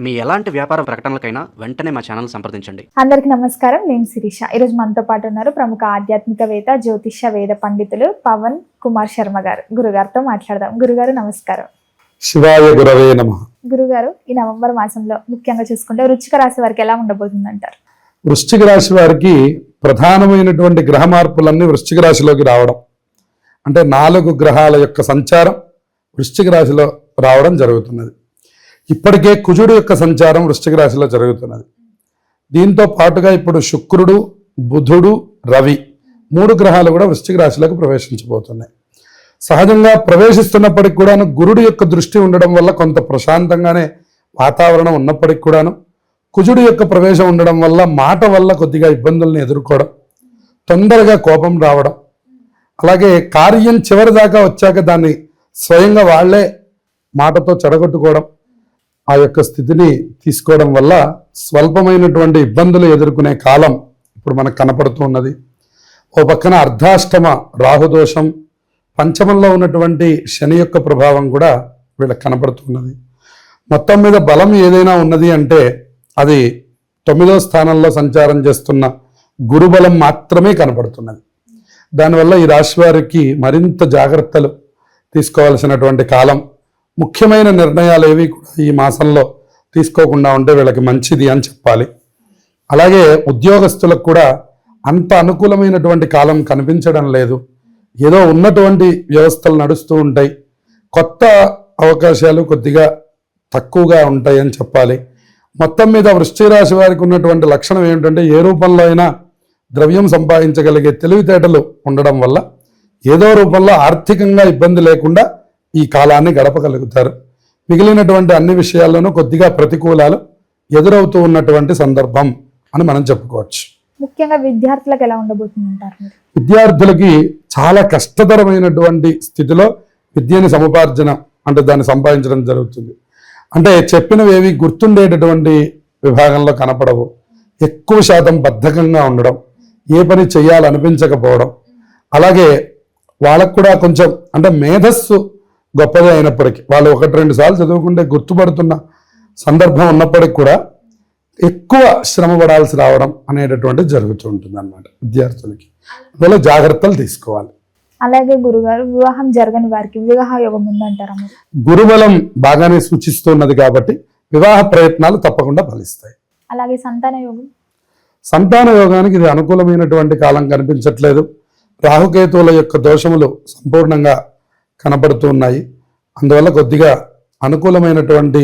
మీ ఎలాంటి వ్యాపార ప్రకటనలకైనా వెంటనే మా ఛానల్ సంప్రదించండి. అందరికీ నమస్కారం. నేను శిరీష. ఈరోజు మనతో పాటు ఉన్నారు ప్రముఖ ఆధ్యాత్మికవేత్త, జ్యోతిష్య వేద పండితులు పవన్ కుమార్ శర్మ గారు. గురుగారితో మాట్లాడదాం. గురుగారు నమస్కారం. శివాయ గురవే నమః. గురుగారు, ఈ నవంబర్ మాసంలో ముఖ్యంగా చూసుకుంటే వృశ్చిక రాశి వారికి ఎలా ఉండబోతుంది అంటారు? వృశ్చిక రాశి వారికి ప్రధానమైనటువంటి గ్రహ మార్పులన్నీ వృశ్చిక రాశిలోకి రావడం, అంటే 4 గ్రహాల యొక్క సంచారం వృశ్చిక రాశిలో రావడం జరుగుతున్నది. ఇప్పటికే కుజుడు యొక్క సంచారం వృశ్చిక రాశిలో జరుగుతున్నది. దీంతో పాటుగా ఇప్పుడు శుక్రుడు, బుధుడు, రవి 3 గ్రహాలు కూడా వృశ్చిక రాశిలోకి ప్రవేశించబోతున్నాయి. సహజంగా ప్రవేశిస్తున్నప్పటికి కూడాను గురుడు యొక్క దృష్టి ఉండడం వల్ల కొంత ప్రశాంతంగానే వాతావరణం ఉన్నప్పటికి కూడాను కుజుడు యొక్క ప్రవేశం ఉండడం వల్ల మాట వల్ల కొద్దిగా ఇబ్బందులను ఎదుర్కోవడం, తొందరగా కోపం రావడం, అలాగే కార్యం చివరి దాకా వచ్చాక దాన్ని స్వయంగా వాళ్లే మాటతో చెడగొట్టుకోవడం, ఆ యొక్క స్థితిని తీసుకోవడం వల్ల స్వల్పమైనటువంటి ఇబ్బందులు ఎదుర్కొనే కాలం ఇప్పుడు మనకు కనపడుతూ ఉన్నది. ఓ పక్కన అర్ధాష్టమ రాహుదోషం, పంచమంలో ఉన్నటువంటి శని యొక్క ప్రభావం కూడా వీళ్ళకి కనపడుతున్నది. మొత్తం మీద బలం ఏదైనా ఉన్నది అంటే అది 9వ స్థానంలో సంచారం చేస్తున్న గురుబలం మాత్రమే కనపడుతున్నది. దానివల్ల ఈ రాశి వారికి మరింత జాగ్రత్తలు తీసుకోవాల్సినటువంటి కాలం. ముఖ్యమైన నిర్ణయాలు ఏవి కూడా ఈ మాసంలో తీసుకోకుండా ఉంటే వీళ్ళకి మంచిది అని చెప్పాలి. అలాగే ఉద్యోగస్తులకు కూడా అంత అనుకూలమైనటువంటి కాలం కనిపించడం లేదు. ఏదో ఉన్నటువంటి వ్యవస్థలు నడుస్తూ ఉంటాయి. కొత్త అవకాశాలు కొద్దిగా తక్కువగా ఉంటాయి అని చెప్పాలి. మొత్తం మీద వృశ్చిక రాశి వారికి ఉన్నటువంటి లక్షణం ఏమిటంటే ఏ రూపంలో అయినా ద్రవ్యం సంపాదించగలిగే తెలివితేటలు ఉండడం వల్ల ఏదో రూపంలో ఆర్థికంగా ఇబ్బంది లేకుండా ఈ కాలాన్ని గడపగలుగుతారు. మిగిలినటువంటి అన్ని విషయాల్లోనూ కొద్దిగా ప్రతికూలాలు ఎదురవుతూ ఉన్నటువంటి సందర్భం అని మనం చెప్పుకోవచ్చు. ముఖ్యంగా విద్యార్థులకు ఎలా ఉండబోతుంది అంటారు? విద్యార్థులకి చాలా కష్టతరమైనటువంటి స్థితిలో విద్యని సముపార్జన అంటే దాన్ని సంపాదించడం జరుగుతుంది. అంటే చెప్పినవి ఏవి గుర్తుండేటటువంటి విభాగంలో కనపడవు. ఎక్కువ శాతం బద్ధకంగా ఉండడం, ఏ పని చేయాలనిపించకపోవడం, అలాగే వాళ్ళకు కూడా కొంచెం అంటే మేధస్సు గొప్పదే అయినప్పటికీ వాళ్ళు 1-2 సార్లు చదువుకుంటే గుర్తుపడుతున్న సందర్భం ఉన్నప్పటికీ కూడా ఎక్కువ శ్రమ పడాల్సి రావడం అనేటటువంటిది జరుగుతూ ఉంటుంది అన్నమాట విద్యార్థులకి. అందువల్ల జాగ్రత్తలు తీసుకోవాలి. అలాగే గురుగారు, వివాహం జరగని వారికి వివాహ యోగం ఉందంటారా? గురుబలం బాగానే సూచిస్తున్నది కాబట్టి వివాహ ప్రయత్నాలు తప్పకుండా ఫలిస్తాయి. అలాగే సంతాన యోగం? సంతాన యోగానికి ఇది అనుకూలమైనటువంటి కాలం కనిపించట్లేదు. రాహుకేతువుల యొక్క దోషములు సంపూర్ణంగా కనబడుతూ ఉన్నాయి. అందువల్ల కొద్దిగా అనుకూలమైనటువంటి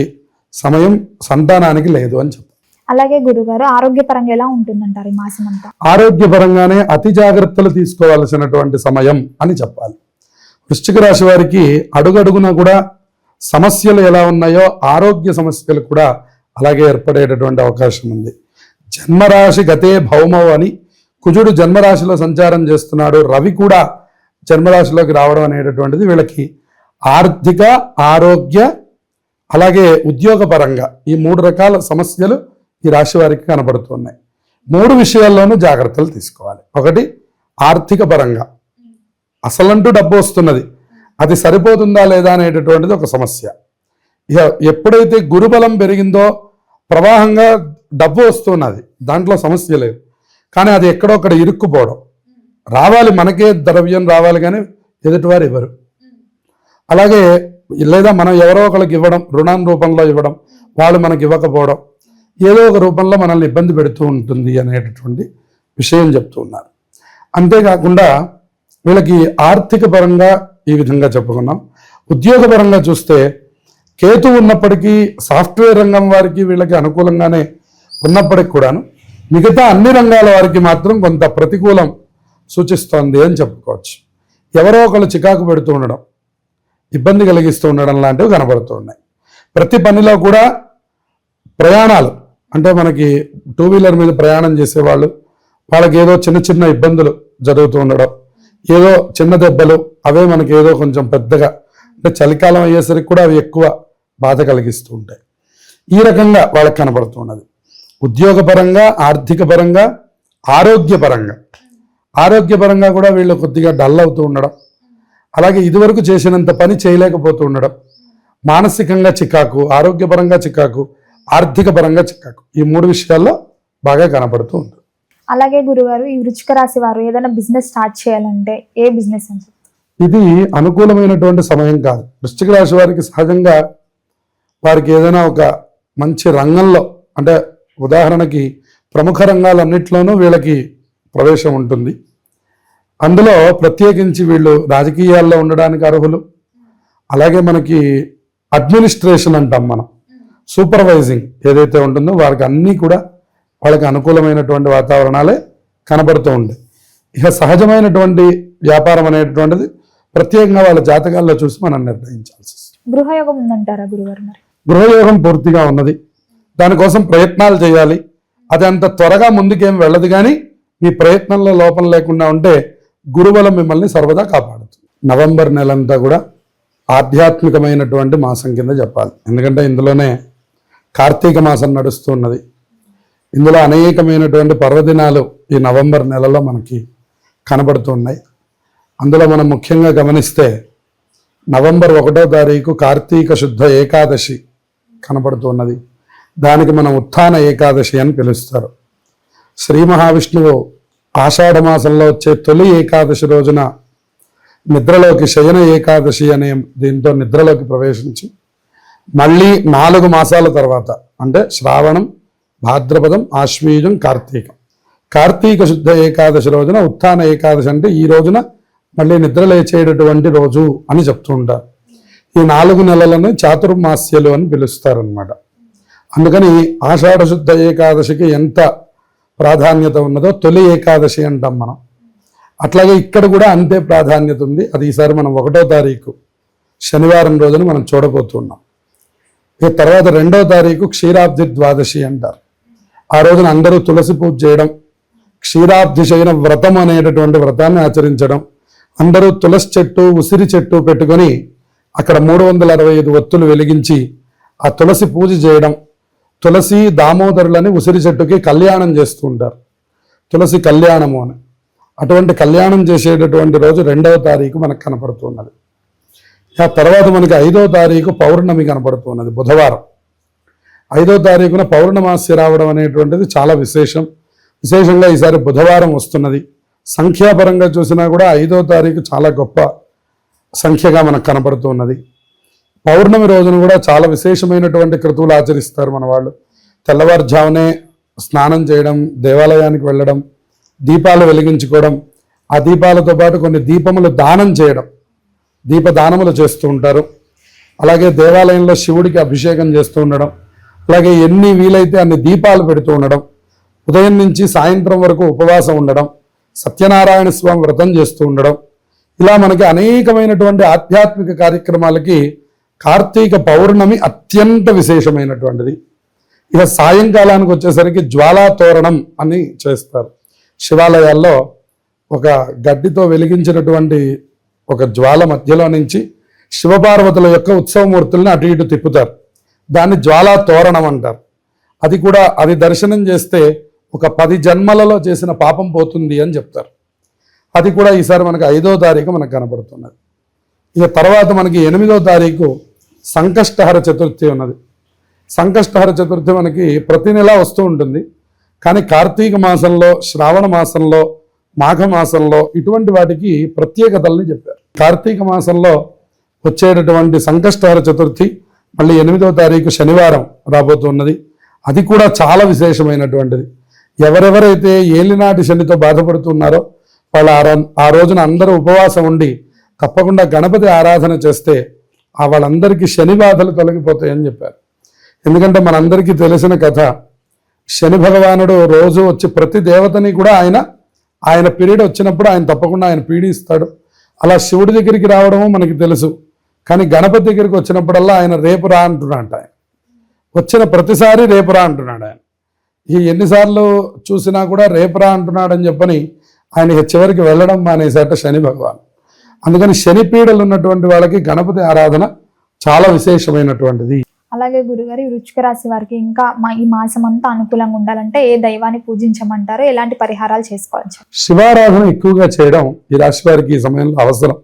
సమయం సంతానానికి లేదు అని చెప్పారు. అలాగే గురుగారు, ఆరోగ్యపరంగా ఎలా ఉంటుందంటారు ఈ మాసం అంతా? ఆరోగ్యపరంగానే అతి జాగ్రత్తలు తీసుకోవాల్సినటువంటి సమయం అని చెప్పాలి. వృశ్చిక రాశి వారికి అడుగడుగున కూడా సమస్యలు ఎలా ఉన్నాయో ఆరోగ్య సమస్యలు కూడా అలాగే ఏర్పడేటటువంటి అవకాశం ఉంది. జన్మరాశి గతే భౌమౌ అని కుజుడు జన్మరాశిలో సంచారం చేస్తున్నాడు. రవి కూడా జన్మరాశిలోకి రావడం అనేటటువంటిది వీళ్ళకి ఆర్థిక, ఆరోగ్య, అలాగే ఉద్యోగపరంగా ఈ 3 రకాల సమస్యలు ఈ రాశి వారికి కనబడుతున్నాయి. 3 విషయాల్లోనూ జాగ్రత్తలు తీసుకోవాలి. ఒకటి, ఆర్థిక పరంగా అసలంటూ డబ్బు వస్తున్నది, అది సరిపోతుందా లేదా అనేటటువంటిది ఒక సమస్య. ఎప్పుడైతే గురుబలం పెరిగిందో ప్రవాహంగా డబ్బు వస్తున్నది, దాంట్లో సమస్య లేదు. కానీ అది ఎక్కడొక్కడ ఇరుక్కుపోవడం, రావాలి మనకే ద్రవ్యం రావాలి కానీ ఎదుటివారు ఇవ్వరు. అలాగే లేదా మనం ఎవరో ఒకరికి ఇవ్వడం, రుణం రూపంలో ఇవ్వడం, వాళ్ళు మనకి ఇవ్వకపోవడం, ఏదో ఒక రూపంలో మనల్ని ఇబ్బంది పెడుతూ ఉంటుంది అనేటటువంటి విషయం చెప్తూ ఉన్నారు. అంతేకాకుండా వీళ్ళకి ఆర్థిక పరంగా ఈ విధంగా చెప్పుకున్నాం. ఉద్యోగపరంగా చూస్తే కేతు ఉన్నప్పటికీ సాఫ్ట్వేర్ రంగం వారికి వీళ్ళకి అనుకూలంగానే ఉన్నప్పటికి కూడాను మిగతా అన్ని రంగాల వారికి మాత్రం కొంత ప్రతికూలం సూచిస్తోంది అని చెప్పుకోవచ్చు. ఎవరో ఒకళ్ళు చికాకు పెడుతూ ఉండడం, ఇబ్బంది కలిగిస్తూ ఉండడం లాంటివి కనబడుతూ ఉన్నాయి. ప్రతి పనిలో కూడా ప్రయాణాలు అంటే మనకి 2 వీలర్ మీద ప్రయాణం చేసేవాళ్ళు, వాళ్ళకి ఏదో చిన్న చిన్న ఇబ్బందులు జరుగుతూ ఉండడం, ఏదో చిన్న దెబ్బలు, అవే మనకి ఏదో కొంచెం పెద్దగా అంటే చలికాలం అయ్యేసరికి కూడా అవి ఎక్కువ బాధ కలిగిస్తూ ఉంటాయి. ఈ రకంగా వాళ్ళకి కనబడుతూ ఉన్నది. ఉద్యోగపరంగా, ఆర్థిక పరంగా, ఆరోగ్యపరంగా కూడా వీళ్ళు కొద్దిగా డల్ అవుతూ ఉండడం, అలాగే ఇదివరకు చేసినంత పని చేయలేకపోతూ ఉండడం, మానసికంగా చికాకు, ఆరోగ్యపరంగా చికాకు, ఆర్థిక పరంగా చికాకు, ఈ 3 విషయాల్లో బాగా కనపడుతూ ఉంటుంది. అలాగే గురుగారు, ఈ వృశ్చిక రాశి వారు ఏదైనా బిజినెస్ స్టార్ట్ చేయాలంటే ఏ బిజినెస్ అని చెప్తారు? ఇది అనుకూలమైనటువంటి సమయం కాదు. వృశ్చిక రాశి వారికి సహజంగా వారికి ఏదైనా ఒక మంచి రంగంలో, అంటే ఉదాహరణకి ప్రముఖ రంగాలన్నింటిలోనూ వీళ్ళకి ప్రవేశం ఉంటుంది. అందులో ప్రత్యేకించి వీళ్ళు రాజకీయాల్లో ఉండడానికి అర్హులు. అలాగే మనకి అడ్మినిస్ట్రేషన్ అంటాం మనం, సూపర్వైజింగ్ ఏదైతే ఉంటుందో వారికి అన్నీ కూడా వాళ్ళకి అనుకూలమైనటువంటి వాతావరణాలే కనబడుతూ ఉంటాయి. ఇక సహజమైనటువంటి వ్యాపారం అనేటువంటిది ప్రత్యేకంగా వాళ్ళ జాతకాల్లో చూసి మనం నిర్ణయించాల్సి వస్తుంది. గృహయోగం ఉందంటారా గురుగారు? మరి గృహయోగం పూర్తిగా ఉన్నది, దానికోసం ప్రయత్నాలు చేయాలి. అది అంత త్వరగా ముందుకేం వెళ్ళదు, కానీ మీ ప్రయత్నంలో లోపం లేకుండా ఉంటే గురుబలం మిమ్మల్ని సర్వదా కాపాడుతుంది. నవంబర్ నెలంతా కూడా ఆధ్యాత్మికమైనటువంటి మాసం కింద చెప్పాలి. ఎందుకంటే ఇందులోనే కార్తీక మాసం నడుస్తున్నది. ఇందులో అనేకమైనటువంటి పర్వదినాలు ఈ నవంబర్ నెలలో మనకి కనబడుతున్నాయి. అందులో మనం ముఖ్యంగా గమనిస్తే నవంబర్ 1వ తారీఖు కార్తీక శుద్ధ ఏకాదశి కనబడుతున్నది. దానికి మనం ఉత్థాన ఏకాదశి అని పిలుస్తారు. శ్రీ మహావిష్ణువు ఆషాఢ మాసంలో వచ్చే తొలి ఏకాదశి రోజున నిద్రలోకి, శయన ఏకాదశి అనే దీంతో నిద్రలోకి ప్రవేశించి మళ్ళీ 4 మాసాల తర్వాత, అంటే శ్రావణం, భాద్రపదం, ఆశ్వీజం, కార్తీకం, కార్తీక శుద్ధ ఏకాదశి రోజున ఉత్థాన ఏకాదశి, అంటే ఈ రోజున మళ్ళీ నిద్ర లేచేటటువంటి రోజు అని చెప్తూ ఉంటారు. ఈ 4 నెలలను చాతుర్మాస్యలు అని పిలుస్తారనమాట. అందుకని ఆషాఢ శుద్ధ ఏకాదశికి ఎంత ప్రాధాన్యత ఉన్నదో తొలి ఏకాదశి అంటాం మనం. అట్లాగే ఇక్కడ కూడా అంతే ప్రాధాన్యత ఉంది. అది ఈసారి మనం 1వ తారీఖు శనివారం రోజున మనం చూడబోతున్నాం. ఇక తర్వాత 2వ తారీఖు క్షీరాబ్ది ద్వాదశి అంటారు. ఆ రోజున అందరూ తులసి పూజ చేయడం, క్షీరాబ్ది శయన వ్రతం అనేటటువంటి వ్రతాన్ని ఆచరించడం, అందరూ తులసి చెట్టు, ఉసిరి చెట్టు పెట్టుకొని అక్కడ 365 ఒత్తులు వెలిగించి ఆ తులసి పూజ చేయడం, తులసి దామోదరులని ఉసిరి చెట్టుకి కళ్యాణం చేస్తూ ఉంటారు, తులసి కళ్యాణము అని. అటువంటి కళ్యాణం చేసేటటువంటి రోజు 2వ తారీఖు మనకు కనపడుతున్నది. ఆ తర్వాత మనకి 5వ తారీఖు పౌర్ణమి కనపడుతున్నది, బుధవారం. 5వ తారీఖున పౌర్ణమాస్య రావడం అనేటువంటిది చాలా విశేషంగా ఈసారి బుధవారం వస్తున్నది. సంఖ్యాపరంగా చూసినా కూడా 5వ తారీఖు చాలా గొప్ప సంఖ్యగా మనకు కనపడుతున్నది. పౌర్ణమి రోజున కూడా చాలా విశేషమైనటువంటి క్రతువులు ఆచరిస్తారు మన వాళ్ళు. తెల్లవారుజామునే స్నానం చేయడం, దేవాలయానికి వెళ్ళడం, దీపాలు వెలిగించుకోవడం, ఆ దీపాలతో పాటు కొన్ని దీపములు దానం చేయడం, దీపదానములు చేస్తూ ఉంటారు. అలాగే దేవాలయంలో శివుడికి అభిషేకం చేస్తూ ఉండడం, అలాగే ఎన్ని వీలైతే అన్ని దీపాలు పెడుతూ ఉండడం, ఉదయం నుంచి సాయంత్రం వరకు ఉపవాసం ఉండడం, సత్యనారాయణ స్వామి వ్రతం చేస్తూ ఉండడం, ఇలా మనకి అనేకమైనటువంటి ఆధ్యాత్మిక కార్యక్రమాలకి కార్తీక పౌర్ణమి అత్యంత విశేషమైనటువంటిది. ఇక సాయంకాలానికి వచ్చేసరికి జ్వాలా తోరణం అని చేస్తారు. శివాలయాల్లో ఒక గడ్డితో వెలిగించినటువంటి ఒక జ్వాల మధ్యలో నుంచి శివపార్వతుల యొక్క ఉత్సవమూర్తుల్ని అటు ఇటు తిప్పుతారు. దాన్ని జ్వాలా తోరణం అంటారు. అది దర్శనం చేస్తే ఒక 10 జన్మలలో చేసిన పాపం పోతుంది అని చెప్తారు. అది కూడా ఈసారి మనకి 5వ తారీఖు మనకు కనబడుతున్నది. ఇక తర్వాత మనకి 8వ తారీఖు సంకష్టహర చతుర్థి ఉన్నది. సంకష్టహర చతుర్థి మనకి ప్రతి నెల వస్తూ ఉంటుంది. కానీ కార్తీక మాసంలో, శ్రావణ మాసంలో, మాఘమాసంలో ఇటువంటి వాటికి ప్రత్యేకతల్ని చెప్పారు. కార్తీక మాసంలో వచ్చేటటువంటి సంకష్టహర చతుర్థి మళ్ళీ 8వ తారీఖు శనివారం రాబోతున్నది. అది కూడా చాలా విశేషమైనటువంటిది. ఎవరెవరైతే ఏలినాటి శనితో బాధపడుతున్నారో వాళ్ళు ఆ రోజున అందరూ ఉపవాసం ఉండి తప్పకుండా గణపతి ఆరాధన చేస్తే వాళ్ళందరికీ శని బాధలు తొలగిపోతాయని చెప్పారు. ఎందుకంటే మనందరికీ తెలిసిన కథ, శని భగవానుడు రోజు వచ్చి ప్రతి దేవతని కూడా ఆయన పీరియడ్ వచ్చినప్పుడు ఆయన తప్పకుండా ఆయన పీడిస్తాడు. అలా శివుడి దగ్గరికి రావడము మనకి తెలుసు. కానీ గణపతి దగ్గరికి వచ్చినప్పుడల్లా ఆయన రేపు రా అంటున్నాడు. ఆయన వచ్చిన ప్రతిసారి రేపు రా అంటున్నాడు. ఆయన ఎన్నిసార్లు చూసినా కూడా రేపు రా అంటున్నాడని చెప్పని ఆయన చివరికి వెళ్ళడం మానేసేట శని భగవాన్. అందుకని శని పీడలు ఉన్నటువంటి వాళ్ళకి గణపతి ఆరాధన చాలా విశేషమైనటువంటిది. అలాగే గురుగారు, వృశ్చిక రాశి వారికి ఇంకా ఈ మాసం అంతా అనుకూలంగా ఉండాలంటే ఏ దైవాన్ని పూజించమంటారు? ఎలాంటి పరిహారాలు చేసుకోవచ్చు? శివారాధన ఎక్కువగా చేయడం ఈ రాశి వారికి ఈ సమయంలో అవసరం.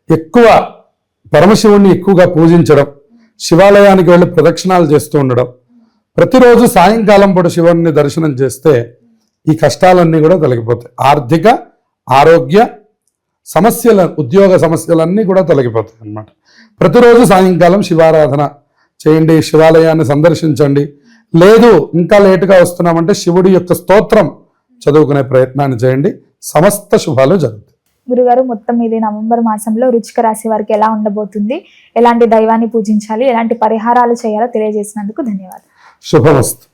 ఎక్కువ పరమశివుణ్ణి ఎక్కువగా పూజించడం, శివాలయానికి వెళ్ళి ప్రదక్షిణాలు చేస్తూ ఉండడం, ప్రతిరోజు సాయంకాలం పూట శివుణ్ణి దర్శనం చేస్తే ఈ కష్టాలన్నీ కూడా తొలగిపోతాయి. ఆర్థిక, ఆరోగ్య సమస్యల, ఉద్యోగ సమస్యలన్నీ కూడా తొలగిపోతాయి అన్నమాట. ప్రతిరోజు సాయంకాలం శివారాధన చేయండి, శివాలయాన్ని సందర్శించండి. లేదు ఇంకా లేటుగా వస్తున్నామంటే శివుడి యొక్క స్తోత్రం చదువుకునే ప్రయత్నాన్ని చేయండి. సమస్త శుభాలు జరుగుతాయి. గురుగారు, మొత్తం ఇది నవంబర్ మాసంలో వృశ్చిక రాశి వారికి ఎలా ఉండబోతుంది, ఎలాంటి దైవాన్ని పూజించాలి, ఎలాంటి పరిహారాలు చేయాలో తెలియజేసినందుకు ధన్యవాదాలు. శుభమస్తు.